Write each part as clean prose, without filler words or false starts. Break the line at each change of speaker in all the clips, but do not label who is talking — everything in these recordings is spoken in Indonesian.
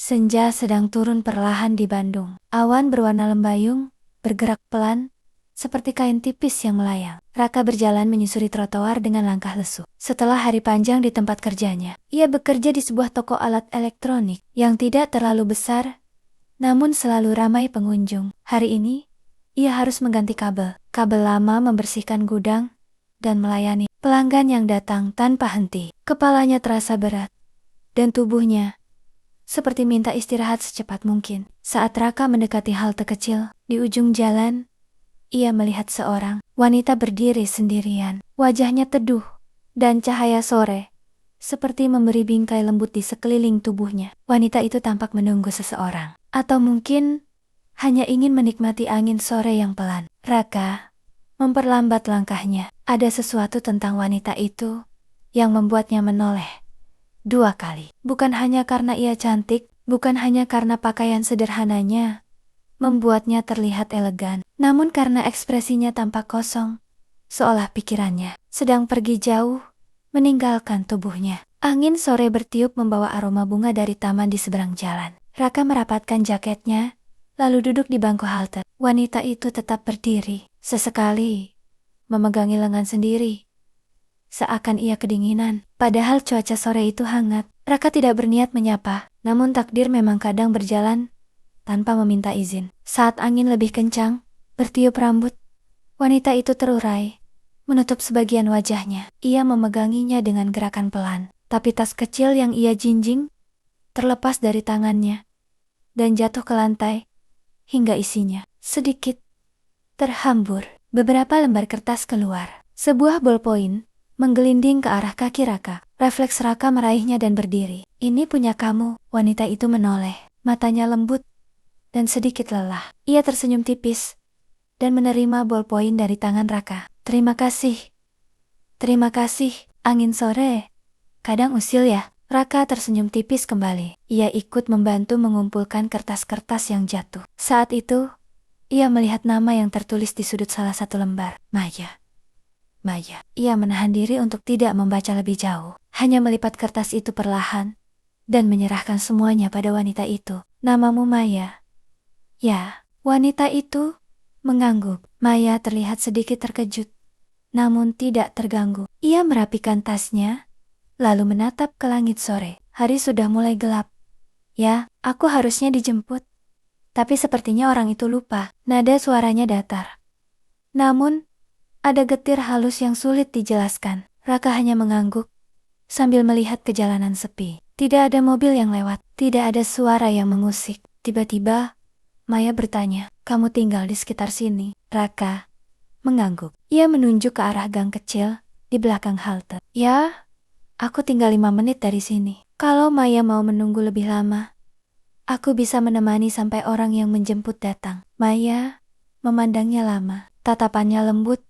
Senja sedang turun perlahan di Bandung. Awan berwarna lembayung, bergerak pelan, seperti kain tipis yang melayang. Raka berjalan menyusuri trotoar dengan langkah lesu. Setelah hari panjang di tempat kerjanya, ia bekerja di sebuah toko alat elektronik yang tidak terlalu besar, namun selalu ramai pengunjung. Hari ini, ia harus mengganti kabel. Kabel lama membersihkan gudang, dan melayani pelanggan yang datang tanpa henti. Kepalanya terasa berat, dan tubuhnya seperti minta istirahat secepat mungkin. Saat Raka mendekati halte kecil, di ujung jalan, ia melihat seorang wanita berdiri sendirian. Wajahnya teduh, dan cahaya sore seperti memberi bingkai lembut di sekeliling tubuhnya. Wanita itu tampak menunggu seseorang, atau mungkin hanya ingin menikmati angin sore yang pelan. Raka memperlambat langkahnya. Ada sesuatu tentang wanita itu yang membuatnya menoleh 2 kali. Bukan hanya karena ia cantik, bukan hanya karena pakaian sederhananya membuatnya terlihat elegan, namun karena ekspresinya tampak kosong, seolah pikirannya sedang pergi jauh, meninggalkan tubuhnya. Angin sore bertiup membawa aroma bunga dari taman di seberang jalan. Raka merapatkan jaketnya, lalu duduk di bangku halte. Wanita itu tetap berdiri, sesekali memegangi lengan sendiri, seakan ia kedinginan. Padahal cuaca sore itu hangat. Raka tidak berniat menyapa, namun takdir memang kadang berjalan tanpa meminta izin. Saat angin lebih kencang bertiup rambut, wanita itu terurai, menutup sebagian wajahnya. Ia memeganginya dengan gerakan pelan, tapi tas kecil yang ia jinjing terlepas dari tangannya dan jatuh ke lantai hingga isinya sedikit terhambur. Beberapa lembar kertas keluar. Sebuah bolpoin menggelinding ke arah kaki Raka. Refleks Raka meraihnya dan berdiri. "Ini punya kamu." Wanita itu menoleh, matanya lembut dan sedikit lelah. Ia tersenyum tipis dan menerima bolpoin dari tangan Raka. Terima kasih." "Terima kasih, angin sore kadang usil ya." Raka tersenyum tipis kembali. Ia ikut membantu mengumpulkan kertas-kertas yang jatuh. Saat itu, ia melihat nama yang tertulis di sudut salah satu lembar. Maya. Maya. Ia menahan diri untuk tidak membaca lebih jauh. Hanya melipat kertas itu perlahan dan menyerahkan semuanya pada wanita itu. "Namamu Maya?" "Ya." Wanita itu mengangguk. Maya terlihat sedikit terkejut, namun tidak terganggu. Ia merapikan tasnya, lalu menatap ke langit sore. Hari sudah mulai gelap. "Ya, aku harusnya dijemput." Tapi sepertinya orang itu lupa. Nada suaranya datar, namun ada getir halus yang sulit dijelaskan. Raka hanya mengangguk sambil melihat ke jalanan sepi. Tidak ada mobil yang lewat, tidak ada suara yang mengusik. Tiba-tiba, Maya bertanya, "Kamu tinggal di sekitar sini?" Raka mengangguk. Ia menunjuk ke arah gang kecil di belakang halte. "Ya, aku tinggal 5 menit dari sini. Kalau Maya mau menunggu lebih lama, aku bisa menemani sampai orang yang menjemput datang." Maya memandangnya lama. Tatapannya lembut,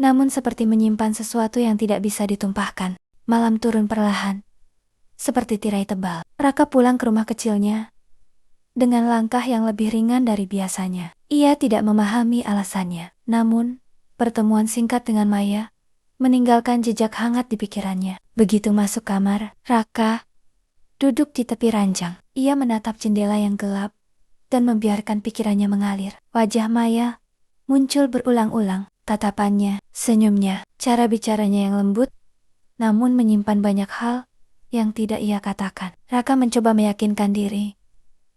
namun seperti menyimpan sesuatu yang tidak bisa ditumpahkan. Malam turun perlahan, seperti tirai tebal. Raka pulang ke rumah kecilnya dengan langkah yang lebih ringan dari biasanya. Ia tidak memahami alasannya, namun pertemuan singkat dengan Maya meninggalkan jejak hangat di pikirannya. Begitu masuk kamar, Raka duduk di tepi ranjang. Ia menatap jendela yang gelap dan membiarkan pikirannya mengalir. Wajah Maya muncul berulang-ulang. Tatapannya, senyumnya, cara bicaranya yang lembut, namun menyimpan banyak hal yang tidak ia katakan. Raka mencoba meyakinkan diri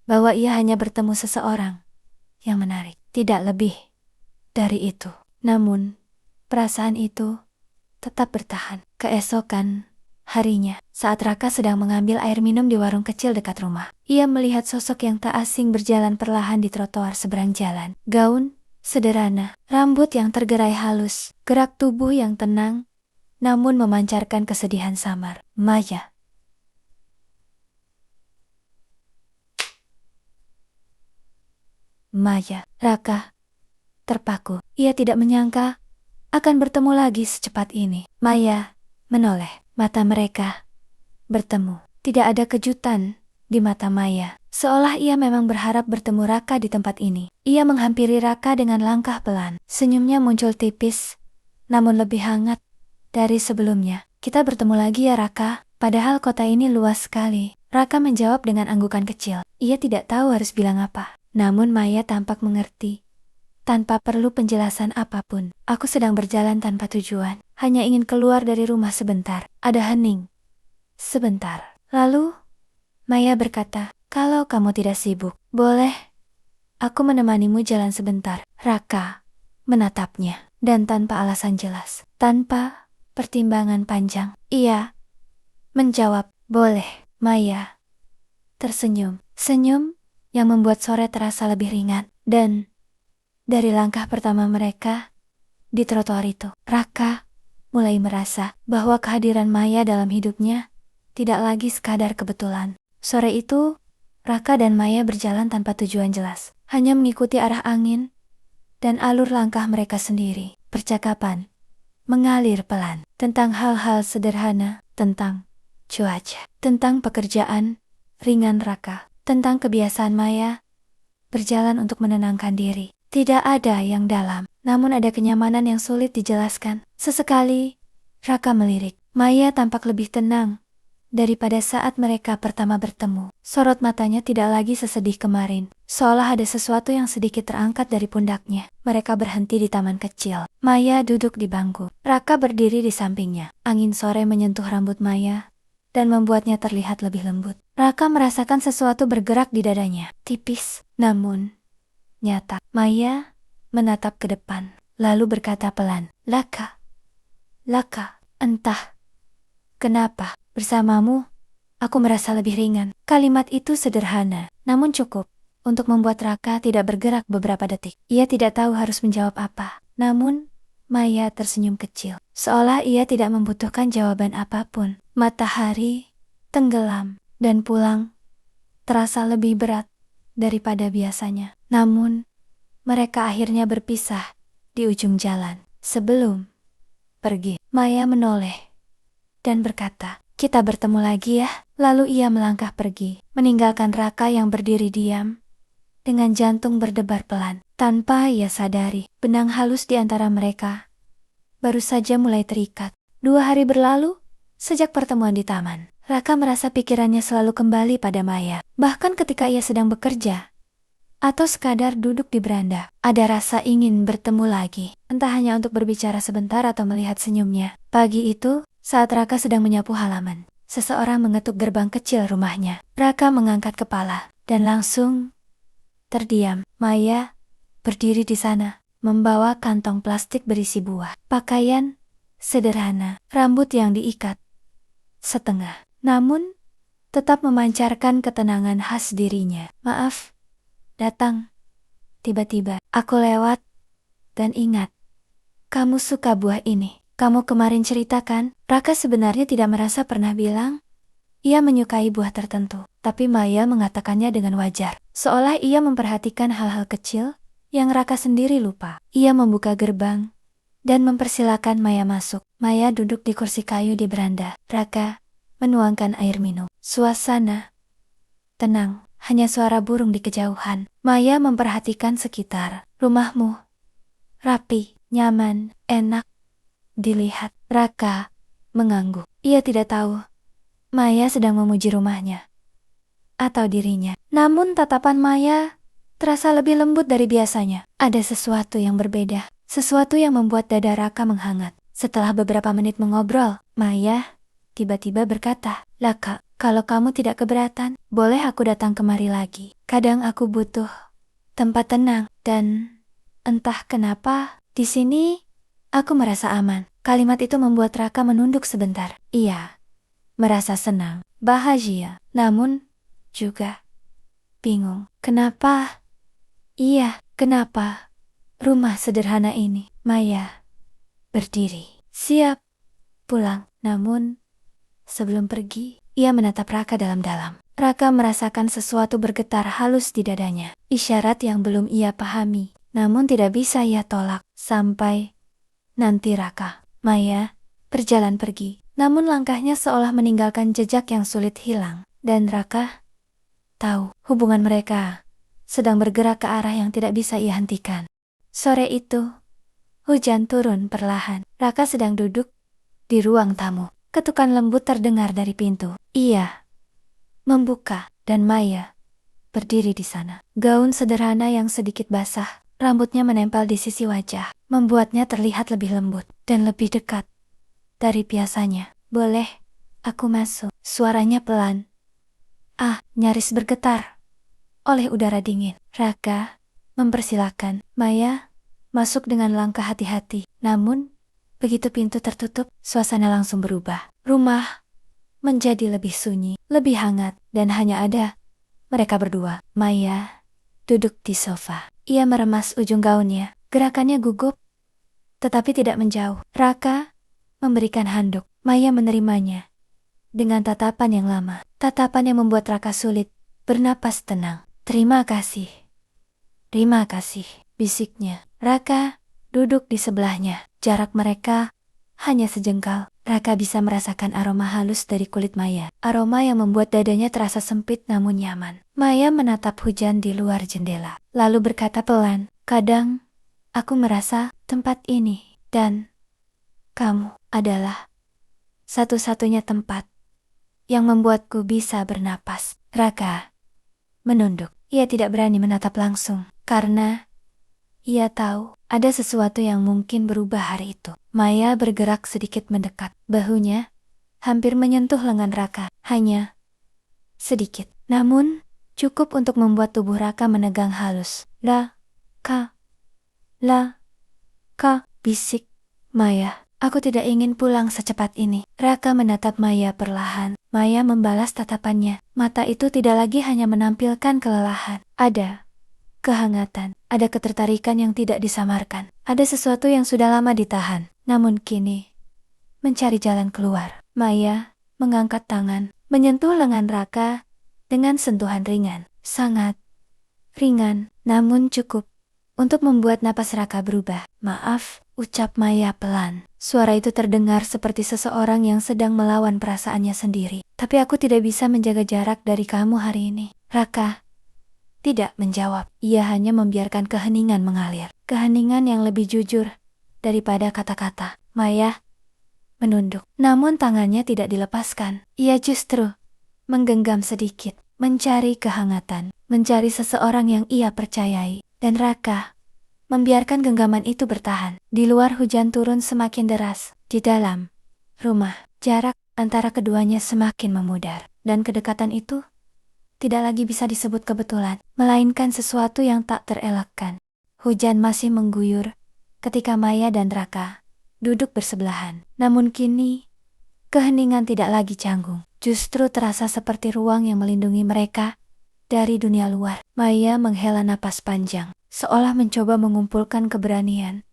bahwa ia hanya bertemu seseorang yang menarik, tidak lebih dari itu. Namun, perasaan itu tetap bertahan. Keesokan harinya, saat Raka sedang mengambil air minum di warung kecil dekat rumah, ia melihat sosok yang tak asing berjalan perlahan di trotoar seberang jalan. Gaun sederhana, rambut yang tergerai halus, gerak tubuh yang tenang, namun memancarkan kesedihan samar. Maya. Maya. Raka terpaku. Ia tidak menyangka akan bertemu lagi secepat ini. Maya menoleh. Mata mereka bertemu. Tidak ada kejutan di mata Maya, seolah ia memang berharap bertemu Raka di tempat ini. Ia menghampiri Raka dengan langkah pelan. Senyumnya muncul tipis, namun lebih hangat dari sebelumnya. "Kita bertemu lagi ya Raka, padahal kota ini luas sekali." Raka menjawab dengan anggukan kecil. Ia tidak tahu harus bilang apa. Namun Maya tampak mengerti. Tanpa perlu penjelasan apapun. Aku sedang berjalan tanpa tujuan. Hanya ingin keluar dari rumah sebentar. Ada hening. Sebentar. Lalu, Maya berkata, kalau kamu tidak sibuk, boleh. Aku menemanimu jalan sebentar. Raka menatapnya. Dan tanpa alasan jelas. Tanpa pertimbangan panjang. Ia menjawab, boleh. Maya tersenyum. Senyum yang membuat sore terasa lebih ringan. Dan dari langkah pertama mereka di trotoar itu, Raka mulai merasa bahwa kehadiran Maya dalam hidupnya tidak lagi sekadar kebetulan. Sore itu, Raka dan Maya berjalan tanpa tujuan jelas, hanya mengikuti arah angin dan alur langkah mereka sendiri. Percakapan mengalir pelan tentang hal-hal sederhana, tentang cuaca, tentang pekerjaan ringan Raka, tentang kebiasaan Maya berjalan untuk menenangkan diri. Tidak ada yang dalam, namun ada kenyamanan yang sulit dijelaskan. Sesekali, Raka melirik. Maya tampak lebih tenang daripada saat mereka pertama bertemu. Sorot matanya tidak lagi sesedih kemarin, seolah ada sesuatu yang sedikit terangkat dari pundaknya. Mereka berhenti di taman kecil. Maya duduk di bangku. Raka berdiri di sampingnya. Angin sore menyentuh rambut Maya dan membuatnya terlihat lebih lembut. Raka merasakan sesuatu bergerak di dadanya. Tipis, namun nyata. Maya menatap ke depan, lalu berkata pelan, Laka, entah kenapa, bersamamu, aku merasa lebih ringan. Kalimat itu sederhana, namun cukup untuk membuat Raka tidak bergerak beberapa detik. Ia tidak tahu harus menjawab apa. Namun, Maya tersenyum kecil, seolah ia tidak membutuhkan jawaban apapun. Matahari tenggelam, dan pulang terasa lebih berat daripada biasanya. Namun, mereka akhirnya berpisah di ujung jalan. Sebelum pergi, Maya menoleh dan berkata, kita bertemu lagi ya. Lalu ia melangkah pergi, meninggalkan Raka yang berdiri diam, dengan jantung berdebar pelan. Tanpa ia sadari, benang halus di antara mereka baru saja mulai terikat. 2 hari berlalu, sejak pertemuan di taman. Raka merasa pikirannya selalu kembali pada Maya. Bahkan ketika ia sedang bekerja, atau sekadar duduk di beranda, ada rasa ingin bertemu lagi. Entah hanya untuk berbicara sebentar atau melihat senyumnya. Pagi itu, saat Raka sedang menyapu halaman, seseorang mengetuk gerbang kecil rumahnya. Raka mengangkat kepala, dan langsung terdiam. Maya berdiri di sana, membawa kantong plastik berisi buah. Pakaian sederhana, rambut yang diikat setengah, namun tetap memancarkan ketenangan khas dirinya. Maaf, datang tiba-tiba. Aku lewat dan ingat, kamu suka buah ini. Kamu kemarin ceritakan. Raka sebenarnya tidak merasa pernah bilang ia menyukai buah tertentu, tapi Maya mengatakannya dengan wajar, seolah ia memperhatikan hal-hal kecil yang Raka sendiri lupa. Ia membuka gerbang dan mempersilakan Maya masuk. Maya duduk di kursi kayu di beranda. Raka menuangkan air minum. Suasana tenang, hanya suara burung di kejauhan. Maya memperhatikan sekitar. Rumahmu rapi, nyaman, enak dilihat. Raka mengangguk. Ia tidak tahu Maya sedang memuji rumahnya atau dirinya. Namun tatapan Maya terasa lebih lembut dari biasanya. Ada sesuatu yang berbeda, sesuatu yang membuat dada Raka menghangat. Setelah beberapa menit mengobrol, Maya tiba-tiba berkata, Laka, kalau kamu tidak keberatan, boleh aku datang kemari lagi. Kadang aku butuh tempat tenang, dan entah kenapa, di sini aku merasa aman. Kalimat itu membuat Raka menunduk sebentar. Ia merasa senang, bahagia, namun juga bingung. Kenapa? Iya, kenapa? Rumah sederhana ini. Maya berdiri, siap pulang. Namun, sebelum pergi, ia menatap Raka dalam-dalam. Raka merasakan sesuatu bergetar halus di dadanya. Isyarat yang belum ia pahami, namun tidak bisa ia tolak. Sampai nanti Raka, Maya berjalan pergi. Namun langkahnya seolah meninggalkan jejak yang sulit hilang. Dan Raka tahu hubungan mereka sedang bergerak ke arah yang tidak bisa ia hentikan. Sore itu, hujan turun perlahan. Raka sedang duduk di ruang tamu. Ketukan lembut terdengar dari pintu. Ia membuka, dan Maya berdiri di sana. Gaun sederhana yang sedikit basah, rambutnya menempel di sisi wajah, membuatnya terlihat lebih lembut dan lebih dekat dari biasanya. Boleh, aku masuk. Suaranya pelan. Nyaris bergetar oleh udara dingin. Raka mempersilahkan Maya masuk dengan langkah hati-hati. Namun, begitu pintu tertutup, suasana langsung berubah. Rumah menjadi lebih sunyi, lebih hangat, dan hanya ada mereka berdua. Maya duduk di sofa. Ia meremas ujung gaunnya. Gerakannya gugup, tetapi tidak menjauh. Raka memberikan handuk. Maya menerimanya dengan tatapan yang lama. Tatapan yang membuat Raka sulit bernapas tenang. Terima kasih. Terima kasih, bisiknya. Raka duduk di sebelahnya. Jarak mereka hanya sejengkal. Raka bisa merasakan aroma halus dari kulit Maya. Aroma yang membuat dadanya terasa sempit namun nyaman. Maya menatap hujan di luar jendela, lalu berkata pelan, "Kadang aku merasa tempat ini dan kamu adalah satu-satunya tempat yang membuatku bisa bernapas." Raka menunduk. Ia tidak berani menatap langsung, karena ia tahu ada sesuatu yang mungkin berubah hari itu. Maya bergerak sedikit mendekat. Bahunya hampir menyentuh lengan Raka. Hanya sedikit. Namun, cukup untuk membuat tubuh Raka menegang halus. La, ka, bisik Maya. Aku tidak ingin pulang secepat ini. Raka menatap Maya perlahan. Maya membalas tatapannya. Mata itu tidak lagi hanya menampilkan kelelahan. Ada kehangatan, ada ketertarikan yang tidak disamarkan. Ada sesuatu yang sudah lama ditahan, namun kini mencari jalan keluar. Maya mengangkat tangan, menyentuh lengan Raka dengan sentuhan ringan. Sangat ringan, namun cukup untuk membuat napas Raka berubah. "Maaf," ucap Maya pelan. Suara itu terdengar seperti seseorang yang sedang melawan perasaannya sendiri. "Tapi aku tidak bisa menjaga jarak dari kamu hari ini." Raka tidak menjawab. Ia hanya membiarkan keheningan mengalir. Keheningan yang lebih jujur daripada kata-kata. Maya menunduk. Namun tangannya tidak dilepaskan. Ia justru menggenggam sedikit. Mencari kehangatan. Mencari seseorang yang ia percayai. Dan Raka membiarkan genggaman itu bertahan. Di luar hujan turun semakin deras. Di dalam rumah, jarak antara keduanya semakin memudar. Dan kedekatan itu tidak lagi bisa disebut kebetulan, melainkan sesuatu yang tak terelakkan. Hujan masih mengguyur ketika Maya dan Raka duduk bersebelahan. Namun kini, keheningan tidak lagi canggung. Justru terasa seperti ruang yang melindungi mereka dari dunia luar. Maya menghela napas panjang, seolah mencoba mengumpulkan keberanian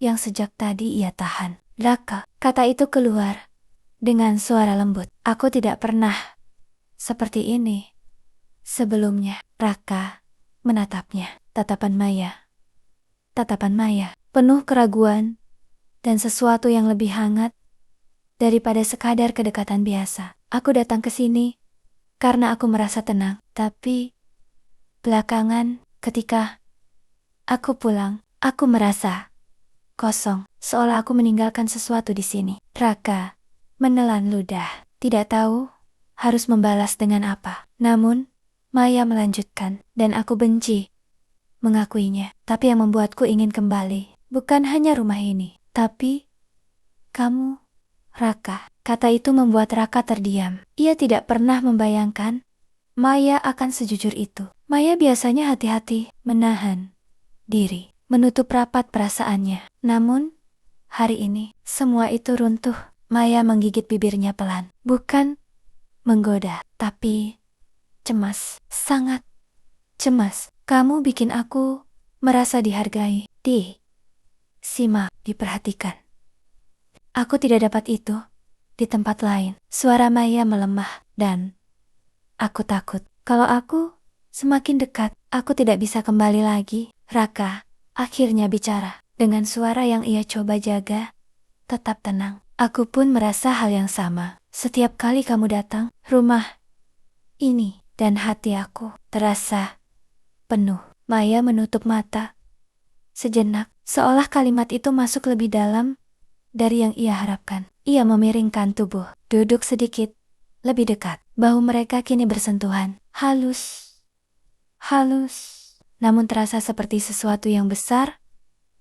yang sejak tadi ia tahan. "Raka," kata itu keluar dengan suara lembut. "Aku tidak pernah seperti ini sebelumnya." Raka menatapnya. Tatapan Maya penuh keraguan dan sesuatu yang lebih hangat daripada sekadar kedekatan biasa. "Aku datang ke sini karena aku merasa tenang, tapi belakangan ketika aku pulang, aku merasa kosong, seolah aku meninggalkan sesuatu di sini." Raka menelan ludah, tidak tahu harus membalas dengan apa. Namun, Maya melanjutkan, "Dan aku benci mengakuinya, tapi yang membuatku ingin kembali bukan hanya rumah ini, tapi kamu, Raka." Kata itu membuat Raka terdiam. Ia tidak pernah membayangkan Maya akan sejujur itu. Maya biasanya hati-hati, menahan diri, menutup rapat perasaannya. Namun, hari ini, semua itu runtuh. Maya menggigit bibirnya pelan. "Bukan menggoda, tapi cemas, sangat cemas. Kamu bikin aku merasa dihargai, diperhatikan. Aku tidak dapat itu di tempat lain." Suara Maya melemah, "Dan aku takut kalau aku semakin dekat, aku tidak bisa kembali lagi." Raka akhirnya bicara dengan suara yang ia coba jaga tetap tenang. "Aku pun merasa hal yang sama. Setiap kali kamu datang, rumah ini dan hati aku terasa penuh." Maya menutup mata sejenak, seolah kalimat itu masuk lebih dalam dari yang ia harapkan. Ia memiringkan tubuh, duduk sedikit lebih dekat. Bahu mereka kini bersentuhan, halus, halus, namun terasa seperti sesuatu yang besar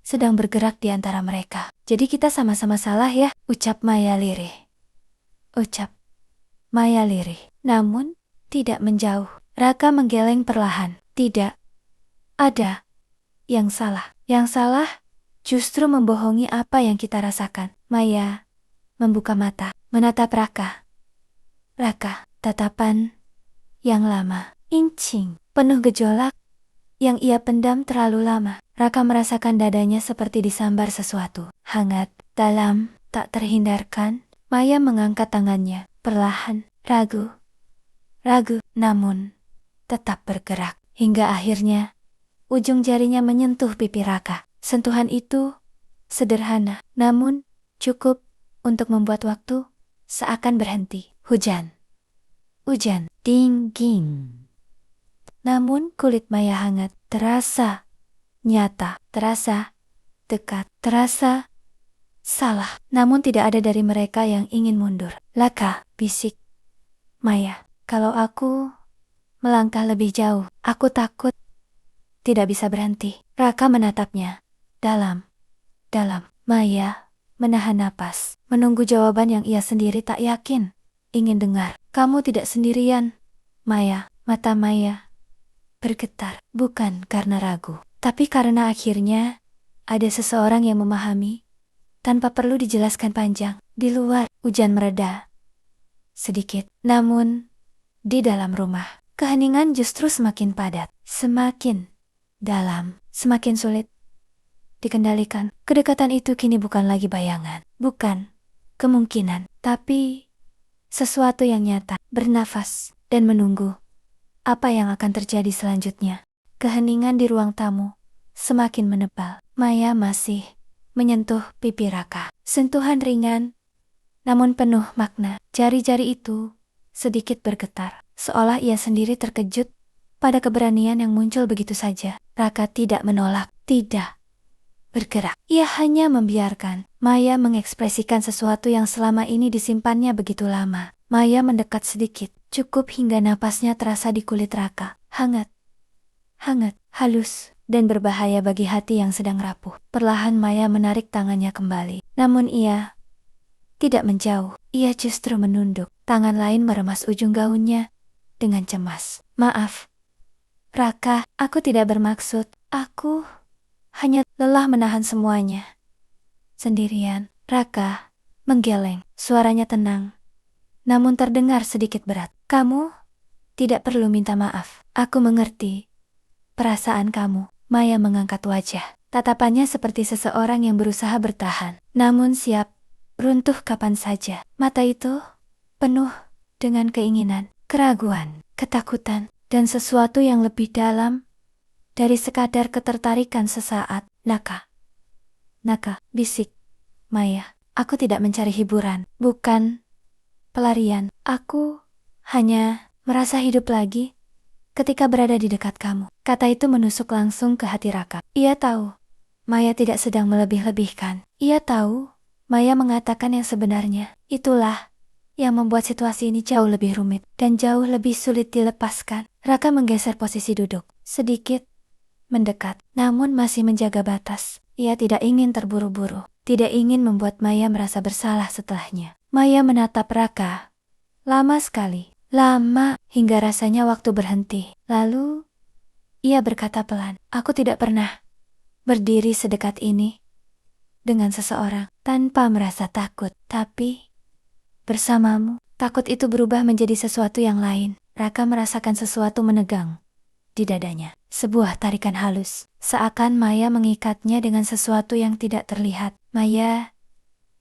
sedang bergerak di antara mereka. Jadi kita sama-sama salah ya, ucap Maya lirih. Ucap Maya lirih, namun tidak menjauh. Raka menggeleng perlahan. Tidak ada yang salah. Yang salah justru membohongi apa yang kita rasakan. Maya membuka mata, menatap Raka. Raka, tatapan yang lama, incing, penuh gejolak yang ia pendam terlalu lama. Raka merasakan dadanya seperti disambar sesuatu. Hangat, dalam, tak terhindarkan. Maya mengangkat tangannya, perlahan, ragu, namun tetap bergerak. Hingga akhirnya, ujung jarinya menyentuh pipi Raka. Sentuhan itu sederhana, namun cukup untuk membuat waktu seakan berhenti. Hujan, dingin. Namun kulit Maya hangat, terasa nyata, terasa dekat, terasa salah. Namun tidak ada dari mereka yang ingin mundur. Laka, bisik Maya, kalau aku melangkah lebih jauh, aku takut tidak bisa berhenti. Raka menatapnya dalam. Maya menahan napas, menunggu jawaban yang ia sendiri tak yakin ingin dengar. Kamu tidak sendirian, Maya. Mata Maya bergetar, bukan karena ragu, tapi karena akhirnya ada seseorang yang memahami tanpa perlu dijelaskan panjang. Di luar, hujan mereda sedikit, namun di dalam rumah, keheningan justru semakin padat, semakin dalam, semakin sulit dikendalikan. Kedekatan itu kini bukan lagi bayangan, bukan kemungkinan, tapi sesuatu yang nyata, bernafas, dan menunggu apa yang akan terjadi selanjutnya. Keheningan di ruang tamu semakin menebal. Maya masih menyentuh pipi Raka. Sentuhan ringan, namun penuh makna. Jari-jari itu sedikit bergetar, seolah ia sendiri terkejut pada keberanian yang muncul begitu saja. Raka tidak menolak, tidak bergerak. Ia hanya membiarkan Maya mengekspresikan sesuatu yang selama ini disimpannya begitu lama. Maya mendekat sedikit, cukup hingga napasnya terasa di kulit Raka. Hangat, halus, dan berbahaya bagi hati yang sedang rapuh. Perlahan Maya menarik tangannya kembali. Namun ia tidak menjauh. Ia justru menunduk. Tangan lain meremas ujung gaunnya dengan cemas. Maaf, Raka, aku tidak bermaksud. Aku hanya lelah menahan semuanya sendirian. Raka menggeleng. Suaranya tenang, namun terdengar sedikit berat. Kamu tidak perlu minta maaf. Aku mengerti perasaan kamu. Maya mengangkat wajah. Tatapannya seperti seseorang yang berusaha bertahan, namun siap runtuh kapan saja. Mata itu penuh dengan keinginan, keraguan, ketakutan, dan sesuatu yang lebih dalam dari sekadar ketertarikan sesaat. Naka, bisik Maya. Aku tidak mencari hiburan, bukan pelarian. Aku hanya merasa hidup lagi ketika berada di dekat kamu. Kata itu menusuk langsung ke hati Raka. Ia tahu Maya tidak sedang melebih-lebihkan. Ia tahu Maya mengatakan yang sebenarnya. Itulah yang membuat situasi ini jauh lebih rumit dan jauh lebih sulit dilepaskan. Raka menggeser posisi duduk sedikit, mendekat, namun masih menjaga batas. Ia tidak ingin terburu-buru, tidak ingin membuat Maya merasa bersalah setelahnya. Maya menatap Raka lama sekali, lama hingga rasanya waktu berhenti. Lalu ia berkata pelan, aku tidak pernah berdiri sedekat ini dengan seseorang tanpa merasa takut, tapi bersamamu, takut itu berubah menjadi sesuatu yang lain. Raka merasakan sesuatu menegang di dadanya. Sebuah tarikan halus, seakan Maya mengikatnya dengan sesuatu yang tidak terlihat. Maya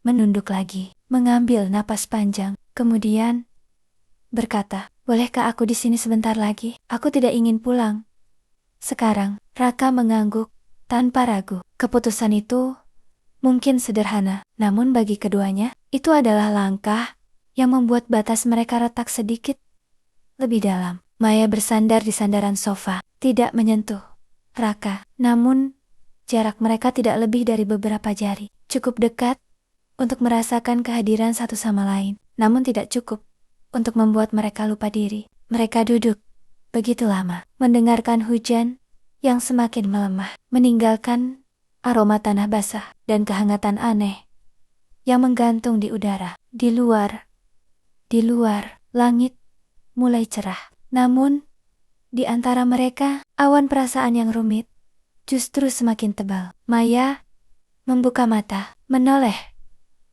menunduk lagi, mengambil napas panjang, kemudian berkata, bolehkah aku di sini sebentar lagi? Aku tidak ingin pulang sekarang. Raka mengangguk tanpa ragu. Keputusan itu mungkin sederhana, namun bagi keduanya, itu adalah langkah yang membuat batas mereka retak sedikit lebih dalam. Maya bersandar di sandaran sofa, tidak menyentuh Raka, namun jarak mereka tidak lebih dari beberapa jari. Cukup dekat untuk merasakan kehadiran satu sama lain, namun tidak cukup untuk membuat mereka lupa diri. Mereka duduk begitu lama, mendengarkan hujan yang semakin melemah, meninggalkan aroma tanah basah dan kehangatan aneh yang menggantung di udara. Di luar, langit mulai cerah. Namun, di antara mereka, awan perasaan yang rumit justru semakin tebal. Maya membuka mata, menoleh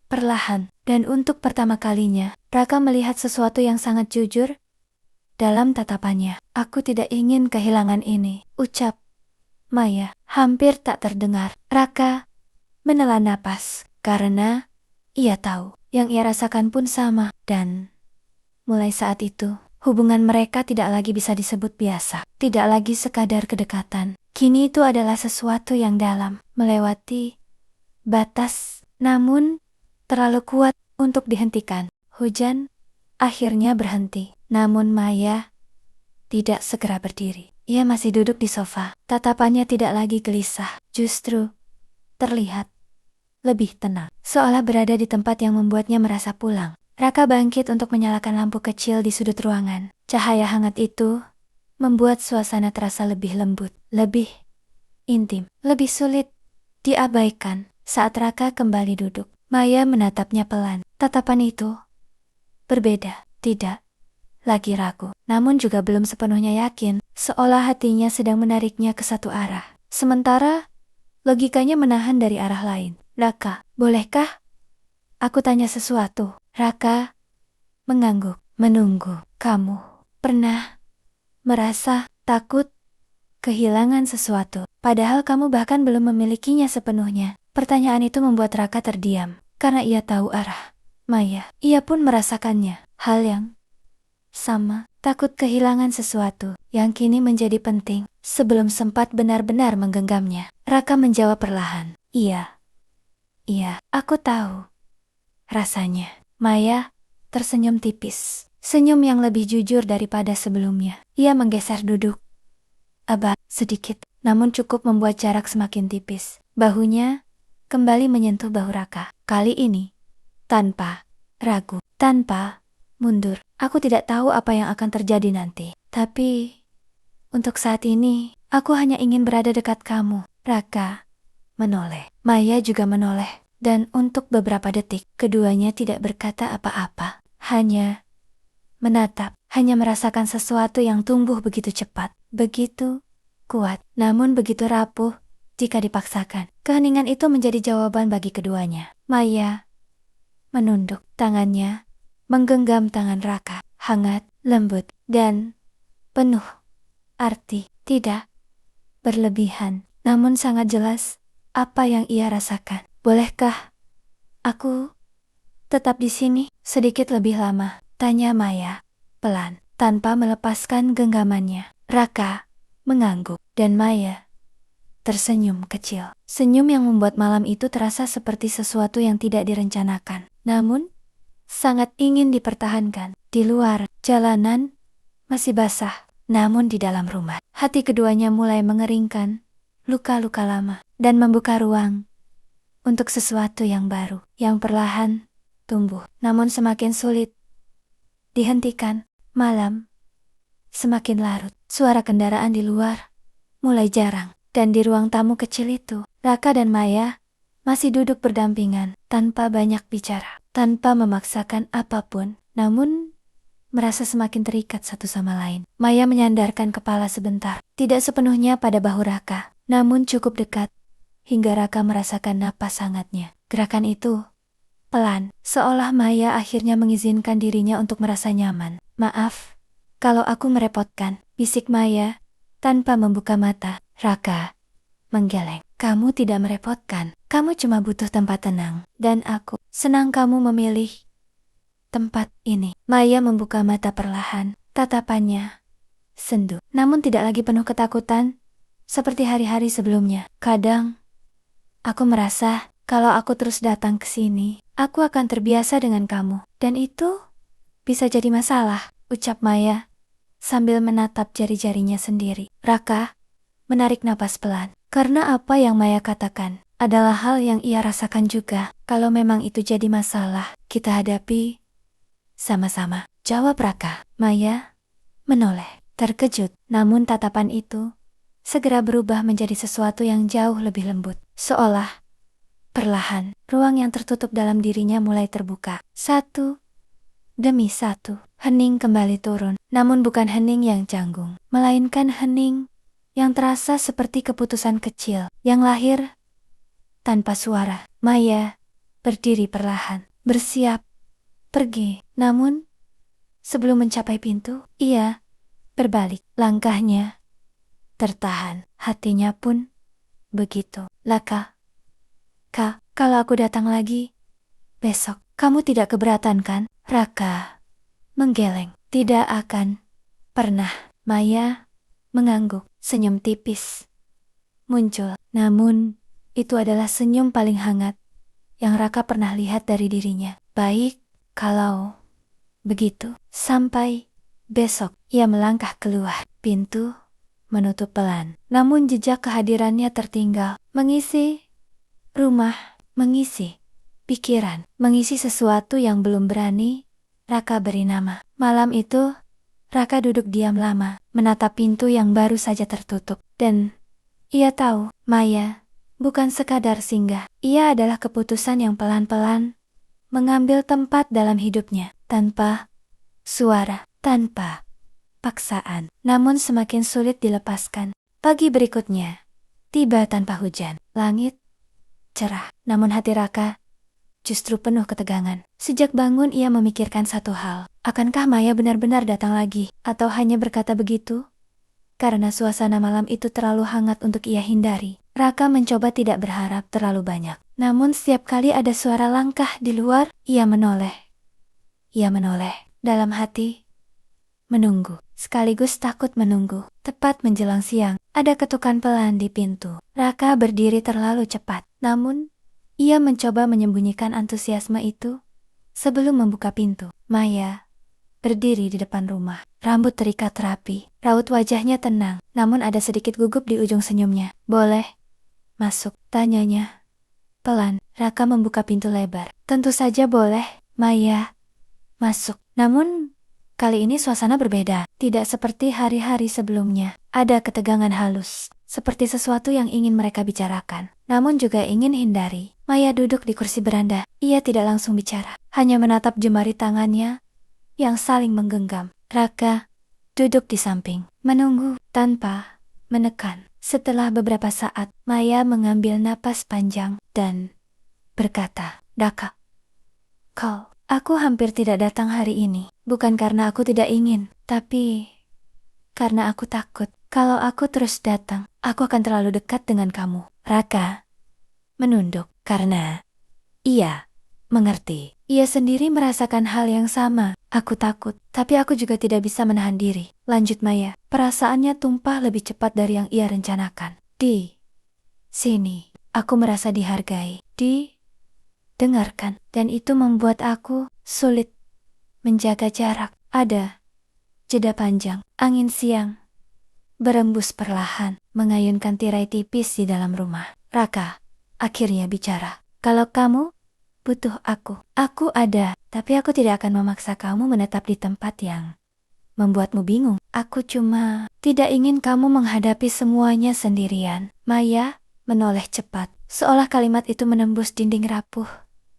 perlahan, dan untuk pertama kalinya, Raka melihat sesuatu yang sangat jujur dalam tatapannya. Aku tidak ingin kehilangan ini, ucap Maya, hampir tak terdengar. Raka menelan napas, karena ia tahu, yang ia rasakan pun sama, dan mulai saat itu, hubungan mereka tidak lagi bisa disebut biasa, tidak lagi sekadar kedekatan. Kini itu adalah sesuatu yang dalam, melewati batas, namun terlalu kuat untuk dihentikan. Hujan akhirnya berhenti, namun Maya tidak segera berdiri. Ia masih duduk di sofa, tatapannya tidak lagi gelisah, justru terlihat lebih tenang, seolah berada di tempat yang membuatnya merasa pulang. Raka bangkit untuk menyalakan lampu kecil di sudut ruangan. Cahaya hangat itu membuat suasana terasa lebih lembut, lebih intim, lebih sulit diabaikan. Saat Raka kembali duduk, Maya menatapnya pelan. Tatapan itu berbeda, tidak lagi ragu, namun juga belum sepenuhnya yakin, seolah hatinya sedang menariknya ke satu arah. Sementara logikanya menahan dari arah lain. Raka, bolehkah aku tanya sesuatu? Raka mengangguk, menunggu. Kamu pernah merasa takut kehilangan sesuatu, padahal kamu bahkan belum memilikinya sepenuhnya? Pertanyaan itu membuat Raka terdiam, karena ia tahu arah Maya. Ia pun merasakannya, hal yang sama, takut kehilangan sesuatu yang kini menjadi penting sebelum sempat benar-benar menggenggamnya. Raka menjawab perlahan, iya, aku tahu rasanya. Maya tersenyum tipis, senyum yang lebih jujur daripada sebelumnya. Ia menggeser duduk sedikit, namun cukup membuat jarak semakin tipis. Bahunya kembali menyentuh bahu Raka, kali ini tanpa ragu, tanpa mundur. Aku tidak tahu apa yang akan terjadi nanti, tapi untuk saat ini, aku hanya ingin berada dekat kamu. Raka menoleh. Maya juga menoleh, dan untuk beberapa detik, keduanya tidak berkata apa-apa. Hanya menatap, hanya merasakan sesuatu yang tumbuh begitu cepat, begitu kuat, namun begitu rapuh jika dipaksakan. Keheningan itu menjadi jawaban bagi keduanya. Maya menunduk, tangannya menggenggam tangan Raka, hangat, lembut, dan penuh arti. Tidak berlebihan, namun sangat jelas apa yang ia rasakan. Bolehkah aku tetap di sini sedikit lebih lama? Tanya Maya pelan, tanpa melepaskan genggamannya. Raka mengangguk, dan Maya tersenyum kecil. Senyum yang membuat malam itu terasa seperti sesuatu yang tidak direncanakan, namun sangat ingin dipertahankan. Di luar, jalanan masih basah, namun di dalam rumah, hati keduanya mulai mengeringkan luka-luka lama dan membuka ruang untuk sesuatu yang baru, yang perlahan tumbuh, namun semakin sulit dihentikan. Malam semakin larut, suara kendaraan di luar mulai jarang, dan di ruang tamu kecil itu, Raka dan Maya masih duduk berdampingan, tanpa banyak bicara, tanpa memaksakan apapun, namun merasa semakin terikat satu sama lain. Maya menyandarkan kepala sebentar, tidak sepenuhnya pada bahu Raka, namun cukup dekat, hingga Raka merasakan napas hangatnya. Gerakan itu pelan, seolah Maya akhirnya mengizinkan dirinya untuk merasa nyaman. Maaf kalau aku merepotkan, bisik Maya tanpa membuka mata. Raka menggeleng. Kamu tidak merepotkan, kamu cuma butuh tempat tenang, dan aku senang kamu memilih tempat ini. Maya membuka mata perlahan, tatapannya sendu, namun tidak lagi penuh ketakutan seperti hari-hari sebelumnya. Kadang aku merasa kalau aku terus datang ke sini, aku akan terbiasa dengan kamu, dan itu bisa jadi masalah, ucap Maya sambil menatap jari-jarinya sendiri. Raka menarik napas pelan, karena apa yang Maya katakan adalah hal yang ia rasakan juga. Kalau memang itu jadi masalah, kita hadapi sama-sama. jawab Raka. Maya menoleh, terkejut. Namun tatapan itu segera berubah menjadi sesuatu yang jauh lebih lembut. Seolah perlahan, ruang yang tertutup dalam dirinya mulai terbuka. Satu demi satu, hening kembali turun. Namun bukan hening yang canggung, melainkan hening yang terasa seperti keputusan kecil yang lahir tanpa suara. Maya berdiri perlahan, bersiap pergi. Namun, sebelum mencapai pintu, ia berbalik. Langkahnya tertahan, hatinya pun begitu. Laka, Kak, kalau aku datang lagi besok, kamu tidak keberatan kan? Raka menggeleng. Tidak akan pernah. Maya mengangguk. Senyum tipis muncul. Namun, itu adalah senyum paling hangat yang Raka pernah lihat dari dirinya. Baik, kalau begitu. Sampai besok. Ia melangkah keluar. Pintu menutup pelan. Namun jejak kehadirannya tertinggal. Mengisi rumah, mengisi pikiran, mengisi sesuatu yang belum berani Raka beri nama. Malam itu, Raka duduk diam lama, menatap pintu yang baru saja tertutup. Dan ia tahu, Maya bukan sekadar singgah. Ia adalah keputusan yang pelan-pelan mengambil tempat dalam hidupnya, tanpa suara, tanpa paksaan. Namun semakin sulit dilepaskan. Pagi berikutnya tiba tanpa hujan. Langit cerah, namun hati Raka justru penuh ketegangan. Sejak bangun ia memikirkan satu hal. Akankah Maya benar-benar datang lagi? Atau hanya berkata begitu karena suasana malam itu terlalu hangat untuk ia hindari? Raka mencoba tidak berharap terlalu banyak. Namun setiap kali ada suara langkah di luar, ia menoleh. Ia menoleh. Dalam hati menunggu, sekaligus takut menunggu. Tepat menjelang siang, ada ketukan pelan di pintu. Raka berdiri terlalu cepat. Namun, ia mencoba menyembunyikan antusiasme itu sebelum membuka pintu. Maya berdiri di depan rumah. Rambut terikat rapi, raut wajahnya tenang, namun ada sedikit gugup di ujung senyumnya. Boleh masuk? Tanyanya pelan. Raka membuka pintu lebar. Tentu saja boleh. Maya masuk. Namun, kali ini suasana berbeda. Tidak seperti hari-hari sebelumnya. Ada ketegangan halus, seperti sesuatu yang ingin mereka bicarakan, namun juga ingin hindari. Maya duduk di kursi beranda. Ia tidak langsung bicara, hanya menatap jemari tangannya yang saling menggenggam. Raka duduk di samping, menunggu tanpa menekan. Setelah beberapa saat, Maya mengambil napas panjang dan berkata, Daka, aku hampir tidak datang hari ini. Bukan karena aku tidak ingin, tapi karena aku takut. Kalau aku terus datang, aku akan terlalu dekat dengan kamu. Raka menunduk karena ia mengerti. Ia sendiri merasakan hal yang sama. Aku takut, tapi aku juga tidak bisa menahan diri. Lanjut Maya. Perasaannya tumpah lebih cepat dari yang ia rencanakan. Di sini, aku merasa dihargai, didengarkan, dan itu membuat aku sulit menjaga jarak. Ada jeda panjang. Angin siang berembus perlahan, mengayunkan tirai tipis di dalam rumah. Raka akhirnya bicara. Kalau kamu butuh aku ada, tapi aku tidak akan memaksa kamu menetap di tempat yang membuatmu bingung. Aku cuma tidak ingin kamu menghadapi semuanya sendirian. Maya menoleh cepat, seolah kalimat itu menembus dinding rapuh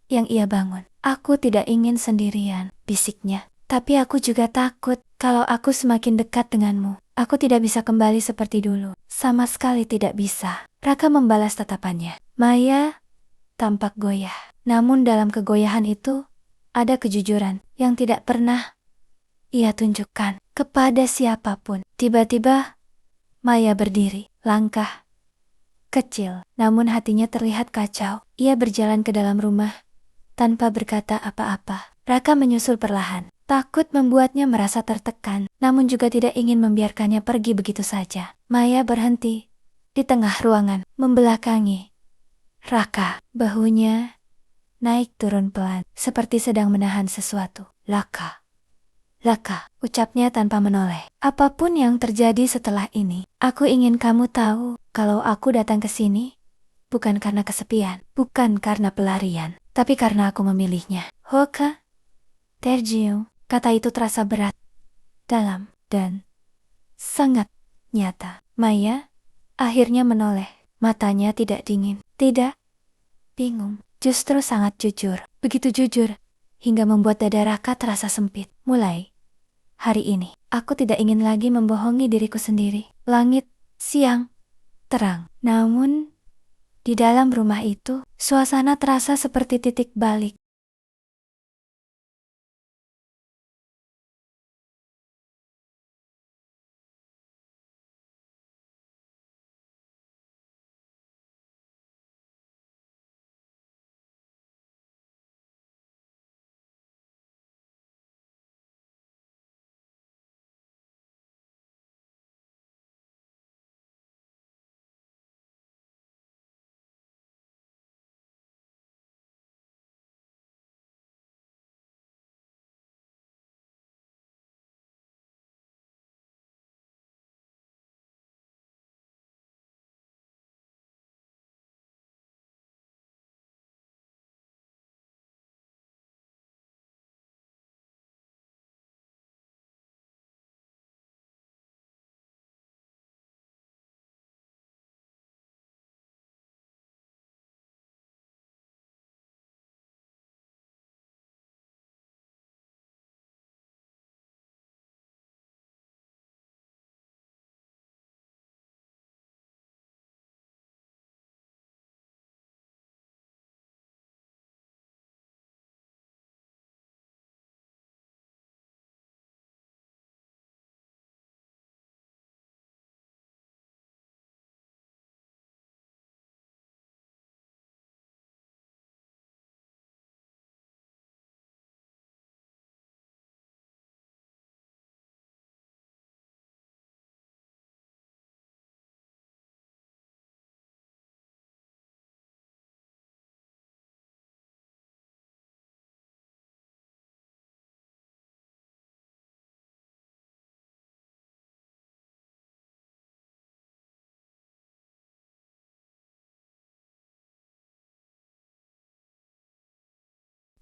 yang ia bangun. Aku tidak ingin sendirian, bisiknya. Tapi aku juga takut kalau aku semakin dekat denganmu, aku tidak bisa kembali seperti dulu. Sama sekali tidak bisa. Raka membalas tatapannya. Maya tampak goyah. Namun dalam kegoyahan itu, ada kejujuran yang tidak pernah ia tunjukkan kepada siapapun. Tiba-tiba, Maya berdiri, langkah kecil, namun hatinya terlihat kacau. Ia berjalan ke dalam rumah, tanpa berkata apa-apa. Raka menyusul perlahan. Takut membuatnya merasa tertekan, namun juga tidak ingin membiarkannya pergi begitu saja. Maya berhenti di tengah ruangan, membelakangi Raka. Bahunya naik turun pelan, seperti sedang menahan sesuatu. Laka, ucapnya tanpa menoleh. Apapun yang terjadi setelah ini, aku ingin kamu tahu kalau aku datang ke sini bukan karena kesepian, bukan karena pelarian, tapi karena aku memilihnya. Hoka terjiung Kata itu terasa berat, dalam, dan sangat nyata. Maya akhirnya menoleh. Matanya tidak dingin, tidak bingung, justru sangat jujur. Begitu jujur, hingga membuat dada Raka terasa sempit. Mulai hari ini, aku tidak ingin lagi membohongi diriku sendiri. Langit, siang, terang. Namun, di dalam rumah itu, suasana terasa seperti titik balik.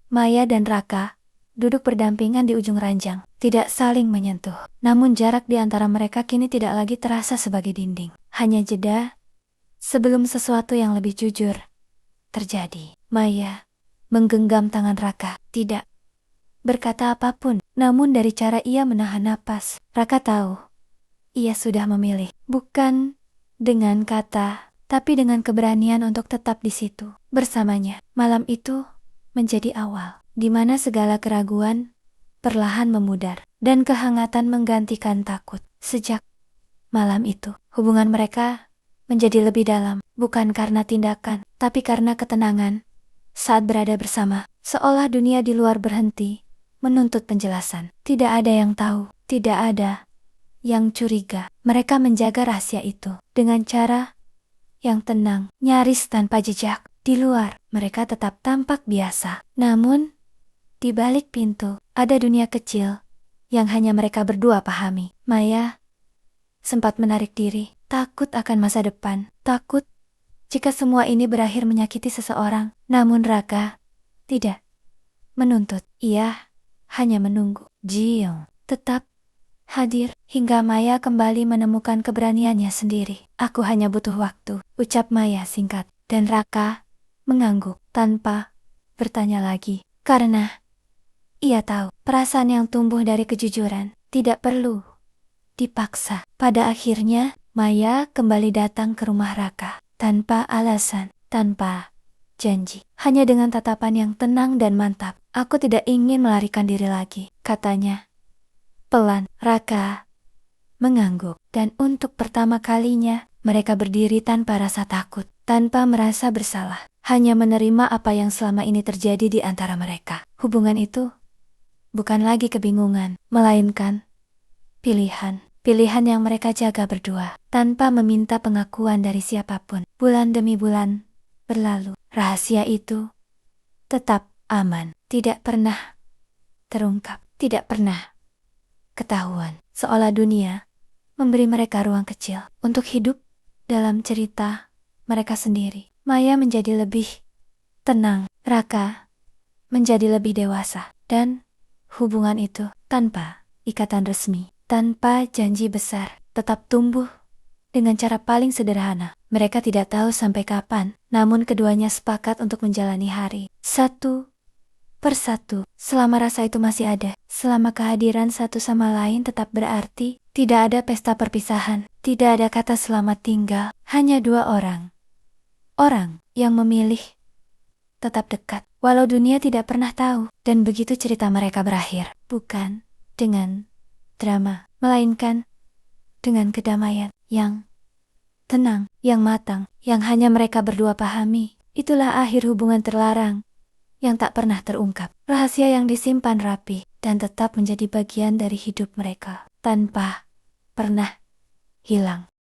Maya dan Raka duduk berdampingan di ujung ranjang, tidak saling menyentuh. Namun jarak di antara mereka kini tidak lagi terasa sebagai dinding. Hanya jeda sebelum sesuatu yang lebih jujur terjadi. Maya menggenggam tangan Raka, tidak berkata apapun. Namun dari cara ia menahan napas, Raka tahu ia sudah memilih. Bukan dengan kata, tapi dengan keberanian untuk tetap di situ bersamanya. Malam itu menjadi awal, di mana segala keraguan perlahan memudar, dan kehangatan menggantikan takut. Sejak malam itu, hubungan mereka menjadi lebih dalam, bukan karena tindakan, tapi karena ketenangan. Saat berada bersama, seolah dunia di luar berhenti menuntut penjelasan. Tidak ada yang tahu, tidak ada yang curiga. Mereka menjaga rahasia itu dengan cara yang tenang, nyaris tanpa jejak. Di luar, mereka tetap tampak biasa. Namun, di balik pintu, ada dunia kecil yang hanya mereka berdua pahami. Maya sempat menarik diri, takut akan masa depan, takut jika semua ini berakhir menyakiti seseorang. Namun Raka tidak menuntut, ia hanya menunggu. Jiung tetap hadir hingga Maya kembali menemukan keberaniannya sendiri. Aku hanya butuh waktu, ucap Maya singkat, dan Raka mengangguk tanpa bertanya lagi, karena ia tahu perasaan yang tumbuh dari kejujuran tidak perlu dipaksa. Pada akhirnya, Maya kembali datang ke rumah Raka tanpa alasan, tanpa janji, hanya dengan tatapan yang tenang dan mantap. Aku tidak ingin melarikan diri lagi, katanya pelan. Raka mengangguk, dan untuk pertama kalinya mereka berdiri tanpa rasa takut, tanpa merasa bersalah, hanya menerima apa yang selama ini terjadi di antara mereka. Hubungan itu bukan lagi kebingungan, melainkan pilihan. Pilihan yang mereka jaga berdua, tanpa meminta pengakuan dari siapapun. Bulan demi bulan berlalu, rahasia itu tetap aman, tidak pernah terungkap, tidak pernah ketahuan. Seolah dunia memberi mereka ruang kecil untuk hidup dalam cerita mereka sendiri. Maya menjadi lebih tenang, Raka menjadi lebih dewasa, dan Hubungan itu, tanpa ikatan resmi, tanpa janji besar, tetap tumbuh dengan cara paling sederhana. Mereka tidak tahu sampai kapan, namun keduanya sepakat untuk menjalani hari satu persatu. Selama rasa itu masih ada, selama kehadiran satu sama lain tetap berarti, tidak ada pesta perpisahan, tidak ada kata selamat tinggal, hanya dua orang. Orang yang memilih tetap dekat, walau dunia tidak pernah tahu. Dan begitu cerita mereka berakhir. Bukan dengan drama, melainkan dengan kedamaian yang tenang, yang matang, yang hanya mereka berdua pahami. Itulah akhir hubungan terlarang yang tak pernah terungkap. Rahasia yang disimpan rapi dan tetap menjadi bagian dari hidup mereka tanpa pernah hilang.